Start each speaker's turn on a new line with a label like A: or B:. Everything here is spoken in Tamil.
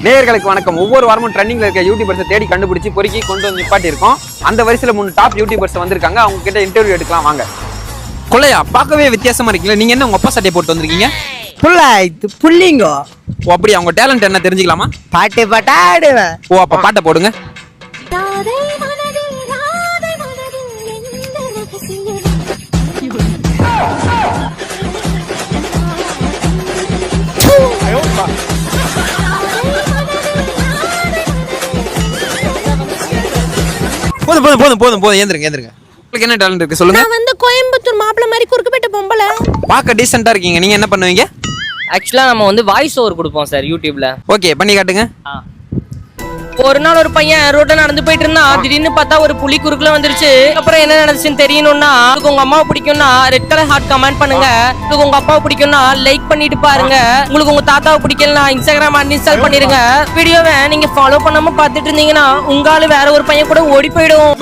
A: நேயர்களுக்கு வணக்கம். ஒவ்வொரு வாரமும் ட்ரெண்டிங்ல இருக்க யூடியூபர்ஸை தேடி கண்டுபிடிச்சு பொறுக்கி கொண்டு வந்து நிப்பாட்டி இருக்கோம். அந்த வரிசையில் 3 டாப் யூடியூபர்ஸ் வந்திருக்காங்க. அவங்க கிட்ட இன்டர்வியூ எடுக்கலாம் வாங்க. கொள்ளையா பார்க்கவே வித்தியாசமா இருக்கீங்க. நீங்க என்ன உங்க அப்பா சட்டையை போட்டு வந்திருக்கீங்க?
B: இது புள்ளிங்கோ.
A: ஓ அப்படி அவங்க டேலண்ட் என்ன தெரிஞ்சுக்கலாமா?
B: பாட்டு பாட்டாடுவேன்.
A: ஓ அப்ப பாட்டை போடுங்க. போதும் ஏந்திருங்க. உங்களுக்கு என்ன டேலண்ட் இருக்கு சொல்லுங்க.
C: நான் வந்து கோயம்புத்தூர் மாப்பிள்ளை மாதிரி குறுக்குப்பேட்ட பொம்பளை.
A: பார்க்க டீசெண்டா இருக்கீங்க. நீங்க என்ன பண்ணுவீங்க?
D: ஆக்சுவலா நம்ம வந்து வாய்ஸ் ஓவர் கொடுப்போம் சார் யூடியூப்ல.
A: ஓகே பண்ணி காட்டுங்க.
D: ஒரு நாள் ஒரு பையன் ரோட்ல நடந்து போயிட்டு இருந்தான். திடீர்னு பார்த்தா ஒரு புலி குறுக்குல வந்துருச்சு. அப்புறம் என்ன நடந்துச்சுன்னு தெரியணும்னா உங்களுக்கு உங்க அம்மாவை பிடிக்கும்னா ரெட் கலர் ஹார்ட் கமெண்ட் பண்ணுங்க. உங்களுக்கு உங்க அப்பாவை பிடிக்கும்னா லைக் பண்ணிட்டு பாருங்க. உங்களுக்கு உங்க தாத்தாவை பிடிக்கலனா இன்ஸ்டாகிராம் அன்இன்ஸ்டால் பண்ணிருங்க. வீடியோவை நீங்க ஃபாலோ பண்ணாம பார்த்துட்டு இருந்தீங்கன்னா உங்களால வேற ஒரு பையன் கூட ஓடி போயிடும்.